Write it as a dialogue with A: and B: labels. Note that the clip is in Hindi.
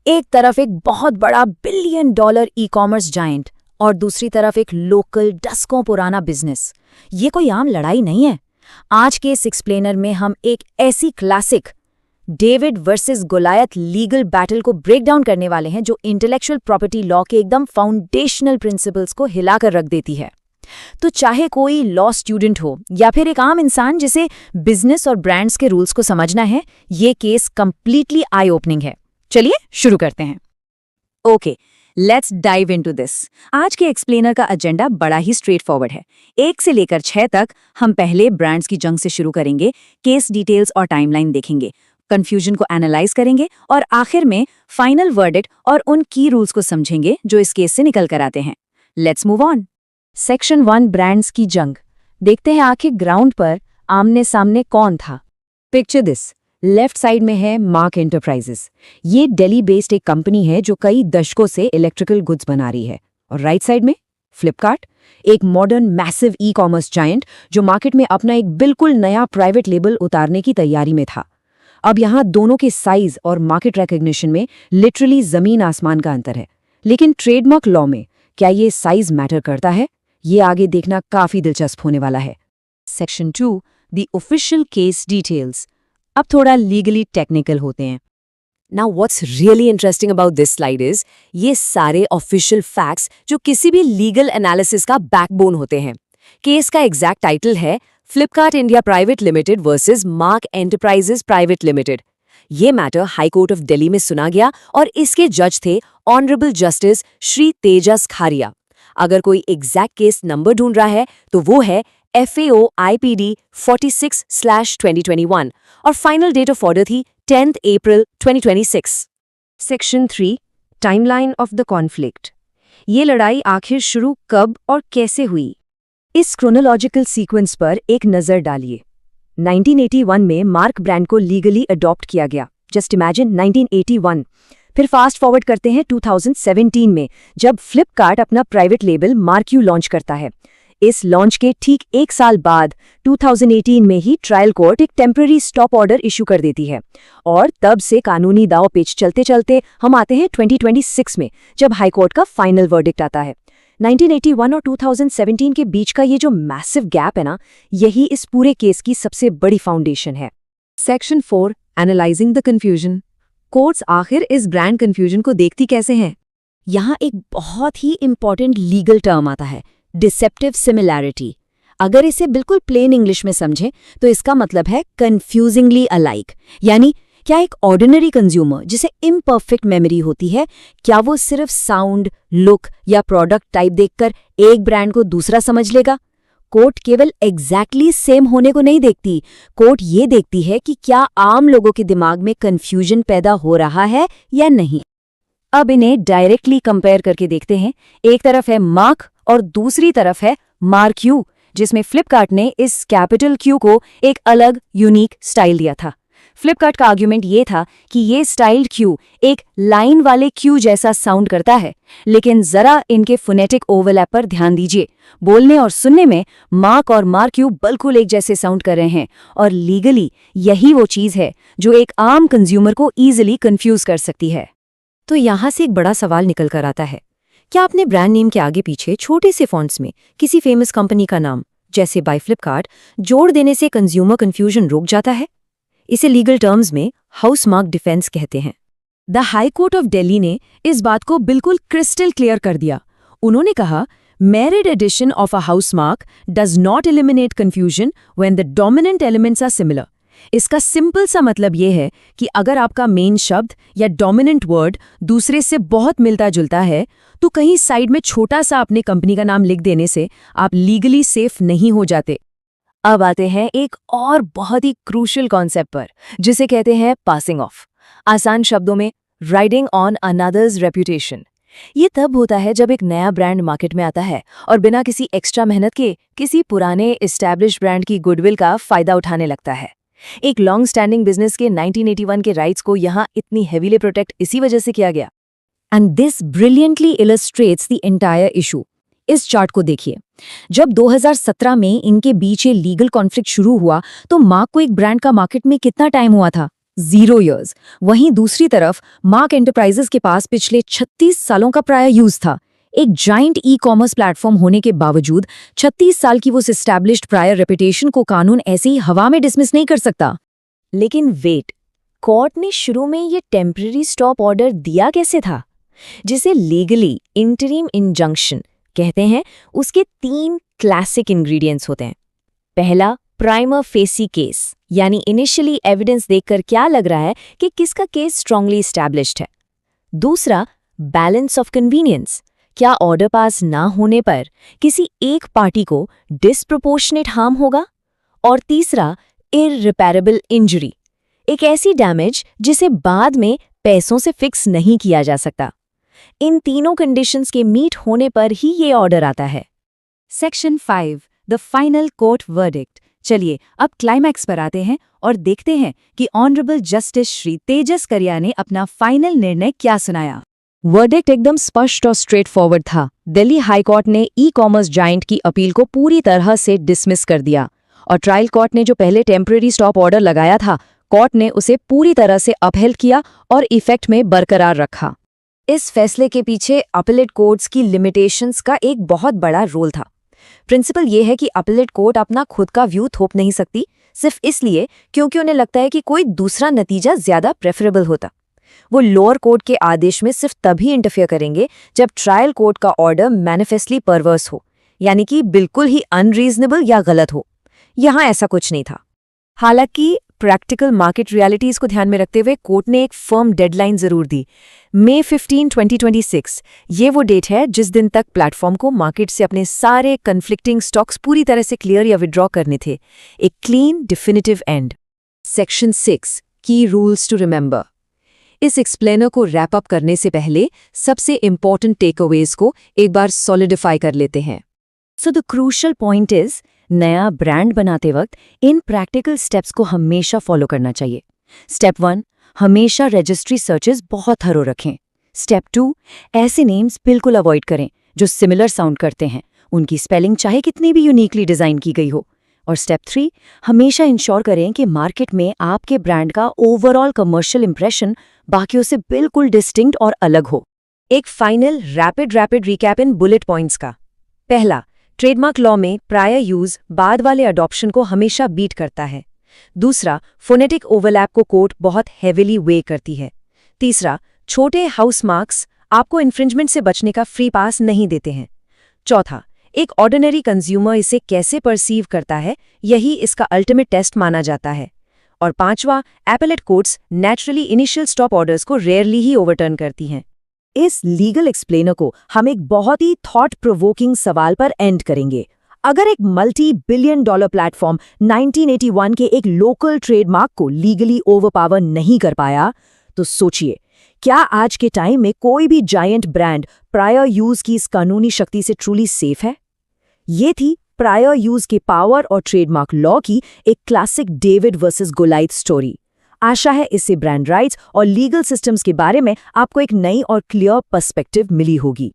A: एक तरफ एक बहुत बड़ा billion dollar e commerce giant और दूसरी तरफ एक लोकल दशकों पुराना बिजनेस। ये कोई आम लड़ाई नहीं है। आज के इस एक्सप्लेनर में हम एक ऐसी classic David versus Goliath legal battle को ब्रेक डाउन करने वाले हैं जो इंटेलेक्चुअल प्रॉपर्टी लॉ के एकदम फाउंडेशनल प्रिंसिपल्स को हिलाकर रख देती है। तो चाहे कोई लॉ स्टूडेंट हो या फिर एक आम इंसान जिसे बिजनेस और ब्रांड्स के रूल्स को समझना है, ये केस कंप्लीटली आई ओपनिंग है। चलिए शुरू करते हैं। Okay, let's dive into this. आज के एक्सप्लेनर का एजेंडा बड़ा ही स्ट्रेट फॉरवर्ड है। 1 से लेकर 6 तक हम पहले ब्रांड्स की जंग से शुरू करेंगे, केस डिटेल्स और टाइमलाइन देखेंगे, कंफ्यूजन को एनालाइज करेंगे और आखिर में फाइनल वर्डिक्ट और उन की रूल्स को समझेंगे जो इस केस से निकल कर आते हैं। Let's move on. Section 1, brands की जंग। देखते हैं आखिर ग्राउंड पर आमने सामने कौन था। Picture this. लेफ्ट साइड में है मार्क एंटरप्राइजेस। ये दिल्ली बेस्ड एक कंपनी है जो कई दशकों से इलेक्ट्रिकल गुड्स बना रही है। और राइट साइड में फ्लिपकार्ट, एक modern massive e commerce giant जो मार्केट में अपना एक बिल्कुल नया प्राइवेट लेबल उतारने की तैयारी में था। अब यहाँ दोनों के साइज और मार्केट रिकॉग्निशन में लिटरली जमीन आसमान का अंतर है। लेकिन ट्रेडमार्क लॉ में क्या ये साइज मैटर करता है? ये आगे देखना काफी दिलचस्प होने वाला है। Section 2, the official case details. अब थोड़ा लीगली टेक्निकल होते हैं। Now what's really interesting about this slide is ये सारे ऑफिशियल फैक्ट्स जो किसी भी लीगल एनालिसिस का बैकबोन होते हैं। केस का एग्जैक्ट टाइटल है Flipkart India private limited versus Mark enterprises private limited. ये matter high court of Delhi में सुना गया और इसके जज थे ऑनरेबल जस्टिस श्री तेजस खारिया। अगर कोई एग्जैक्ट केस नंबर ढूंढ रहा है तो वो है FAO IPD 46/2021 और फाइनल डेट ऑफ ऑर्डर थी 10 अप्रैल 2026। Section 3, timeline of the conflict. ये लड़ाई आखिर शुरू कब और कैसे हुई? इस क्रोनोलॉजिकल सीक्वेंस पर एक नजर डालिए। 1981 में मार्क ब्रांड को लीगली अडॉप्ट किया गया। Just imagine 1981। फिर फास्ट फॉरवर्ड करते हैं 2017 में, जब फ्लिपकार्ट अपना private label mark you launch करता है। इस लॉन्च के ठीक 1 साल बाद 2018 में ही ट्रायल कोर्ट एक टेम्पररी स्टॉप ऑर्डर इशू कर देती है और तब से कानूनी दाव पेच चलते चलते हम आते हैं 2026 में, जब हाई कोर्ट का फाइनल वर्डिक्ट आता है। 1981 और 2017 के बीच का ये जो मैसिव गैप है ना, यही इस पूरे केस की सबसे बड़ी फाउंडेशन है। Section 4, analysing the confusion. Courts आखिर इस ब्रांड कंफ्यूजन को देखती कैसे हैं? यहाँ एक बहुत ही इंपॉर्टेंट लीगल टर्म आता है, डिसेप्टिव सिमिलैरिटी। अगर इसे बिल्कुल प्लेन इंग्लिश में समझें तो इसका मतलब है कन्फ्यूजिंगली अलाइक। यानी क्या एक ऑर्डिनरी कंज्यूमर जिसे इम्परफेक्ट मेमोरी होती है, क्या वो सिर्फ साउंड, लुक या प्रोडक्ट टाइप देखकर एक ब्रांड को दूसरा समझ लेगा? कोर्ट केवल एग्जैक्टली सेम होने को नहीं देखती, कोर्ट ये देखती है कि क्या आम लोगों के दिमाग में कन्फ्यूजन पैदा हो रहा है या नहीं। अब इन्हें डायरेक्टली कंपेयर करके देखते हैं। एक तरफ है मार्क और दूसरी तरफ है मार्क यू, जिसमें फ्लिपकार्ट ने इस कैपिटल क्यू को एक अलग यूनिक स्टाइल दिया था। फ्लिपकार्ट का आर्ग्यूमेंट ये था कि ये स्टाइल्ड क्यू एक लाइन वाले क्यू जैसा साउंड करता है, लेकिन जरा इनके फोनेटिक ओवरलैप पर ध्यान दीजिए। बोलने और सुनने में मार्क और मार्क यू बिल्कुल एक जैसे साउंड कर रहे हैं और लीगली यही वो चीज है जो एक आम कंज्यूमर को ईजिली कंफ्यूज कर सकती है। तो यहाँ से एक बड़ा सवाल निकल कर आता है, क्या आपने ब्रांड नेम के आगे पीछे छोटे से फॉन्ट्स में किसी फेमस कंपनी का नाम जैसे बाय फ्लिपकार्ट जोड़ देने से कंज्यूमर कंफ्यूजन रुक जाता है? इसे लीगल टर्म्स में हाउस मार्क डिफेंस कहते हैं। The high court of Delhi ने इस बात को बिल्कुल क्रिस्टल क्लियर कर दिया। उन्होंने कहा, mere addition of a house mark does not eliminate confusion when the dominant elements are similar. इसका सिंपल सा मतलब ये है कि अगर आपका मेन शब्द या डोमिनेंट वर्ड दूसरे से बहुत मिलता जुलता है तो कहीं साइड में छोटा सा अपने कंपनी का नाम लिख देने से आप लीगली सेफ नहीं हो जाते। अब आते हैं एक और बहुत ही क्रूशियल कॉन्सेप्ट पर, जिसे कहते हैं पासिंग ऑफ। आसान शब्दों में राइडिंग ऑन अनदर्स रेप्यूटेशन। ये तब होता है जब एक नया ब्रांड मार्केट में आता है और बिना किसी एक्स्ट्रा मेहनत के किसी पुराने एस्टैब्लिश ब्रांड की गुडविल का फायदा उठाने लगता है। एक लॉन्ग स्टैंडिंग बिजनेस के 1981 के राइट्स को यहाँ इतनी हेवीली प्रोटेक्ट इसी वजह से किया गया। And this brilliantly illustrates the entire issue. इस चार्ट को देखिए। जब 2017 में इनके बीच ये लीगल कॉन्फ्लिक्ट शुरू हुआ तो मार्क को एक ब्रांड का मार्केट में कितना टाइम हुआ था? 0 ईयर्स। वहीं दूसरी तरफ मार्क एंटरप्राइजेस के पास पिछले 36 सालों का प्रायर यूज था। एक जाइंट ई कॉमर्स प्लेटफॉर्म होने के बावजूद 36 साल की वो एस्टैब्लिश्ड प्रायर रेपुटेशन को कानून ऐसे ही हवा में डिसमिस नहीं कर सकता। लेकिन वेट, कोर्ट ने शुरू में ये टेम्पररी स्टॉप ऑर्डर दिया कैसे था, जिसे लीगली इंटरिम इंजंक्शन कहते हैं? उसके 3 क्लासिक इंग्रेडिएंट्स होते हैं। पहला, प्राइमर फेसी केस, यानी इनिशियली एविडेंस देखकर क्या लग रहा है कि किसका केस स्ट्रांगली एस्टैब्लिश्ड है। दूसरा, बैलेंस ऑफ कन्वीनियंस, क्या ऑर्डर पास ना होने पर किसी एक पार्टी को डिस्प्रोपोर्शनेट हार्म होगा। और तीसरा, इररिपेरेबल इंजरी, एक ऐसी डैमेज जिसे बाद में पैसों से फिक्स नहीं किया जा सकता। इन तीनों कंडीशंस के मीट होने पर ही ये ऑर्डर आता है। Section 5, the final court verdict. चलिए अब क्लाइमैक्स पर आते हैं और देखते हैं कि ऑनरेबल जस्टिस श्री तेजस करिया ने अपना फाइनल निर्णय क्या सुनाया। वर्डिक्ट एकदम स्पष्ट और स्ट्रेट फॉरवर्ड था। दिल्ली हाई कोर्ट ने ई कॉमर्स जायंट की अपील को पूरी तरह से डिसमिस कर दिया और ट्रायल कोर्ट ने जो पहले टेम्पररी स्टॉप ऑर्डर लगाया था, कोर्ट ने उसे पूरी तरह से अपहेल्ड किया और इफेक्ट में बरकरार रखा। इस फैसले के पीछे अपीलेट कोर्ट्स की लिमिटेशंस का एक बहुत बड़ा रोल था। प्रिंसिपल ये है कि अपीलेट कोर्ट अपना खुद का व्यू थोप नहीं सकती, सिर्फ इसलिए क्योंकि उन्हें लगता है कि कोई दूसरा नतीजा ज्यादा प्रेफरेबल होता। वो लोअर कोर्ट के आदेश में सिर्फ तभी इंटरफेयर करेंगे जब ट्रायल कोर्ट का ऑर्डर मैनिफेस्टली परवर्स हो, यानी कि बिल्कुल ही अनरीजनेबल या गलत हो। यहाँ ऐसा कुछ नहीं था। हालांकि प्रैक्टिकल मार्केट रियलिटीज को ध्यान में रखते हुए कोर्ट ने एक फर्म डेडलाइन जरूर दी, मई 15, 2026। ये वो डेट है जिस दिन तक प्लेटफॉर्म को मार्केट से अपने सारे कन्फ्लिक्टिंग स्टॉक्स पूरी तरह से क्लियर या विड्रॉ करने थे। एक क्लीन डिफिनिटिव एंड। सेक्शन 6, की रूल्स टू रिमेंबर। इस एक्सप्लेनर को रैप अप करने से पहले सबसे इंपॉर्टेंट टेकअवेज को एक बार सॉलिडिफाई कर लेते हैं। So the crucial point is, नया ब्रांड बनाते वक्त इन प्रैक्टिकल स्टेप्स को हमेशा फॉलो करना चाहिए। स्टेप 1, हमेशा रजिस्ट्री सर्चेस बहुत थरो रखें। स्टेप 2, ऐसे नेम्स बिल्कुल अवॉइड करें जो सिमिलर साउंड करते हैं, उनकी स्पेलिंग चाहे कितनी भी यूनिकली डिजाइन की गई हो। और स्टेप 3, हमेशा इंश्योर करें कि मार्केट में आपके ब्रांड का ओवरऑल कमर्शियल इंप्रेशन बाकियों से बिल्कुल डिस्टिंक्ट और अलग हो। एक final rapid recap in bullet points का। पहला, ट्रेडमार्क लॉ में प्रायर यूज बाद वाले अडॉप्शन को हमेशा बीट करता है। दूसरा, फोनेटिक ओवरलैप को कोर्ट बहुत हेविली वे करती है। तीसरा, छोटे हाउस मार्क्स आपको इन्फ्रिंजमेंट से बचने का फ्री पास नहीं देते हैं। चौथा, एक ऑर्डिनरी कंज्यूमर इसे कैसे परसीव करता है, यही इसका अल्टीमेट टेस्ट माना जाता है। और पांचवा, appellate courts naturally initial stop orders को रेयरली ही ओवरटर्न करती हैं। इस लीगल एक्सप्लेनर को हम एक बहुत ही थॉट प्रोवोकिंग सवाल पर एंड करेंगे। अगर एक मल्टी बिलियन डॉलर प्लेटफॉर्म 1981 के एक लोकल ट्रेडमार्क को लीगली ओवरपावर नहीं कर पाया, तो सोचिए, क्या आज के टाइम में कोई भी जायंट ब्रांड प्रायर यूज की इस कानूनी शक्ति से ट्रूली सेफ है? ये थी प्रायर यूज के पावर और ट्रेडमार्क लॉ की एक क्लासिक डेविड वर्सेस गोलाइथ स्टोरी। आशा है इससे ब्रांड राइट्स और लीगल सिस्टम्स के बारे में आपको एक नई और क्लियर पर्सपेक्टिव मिली होगी।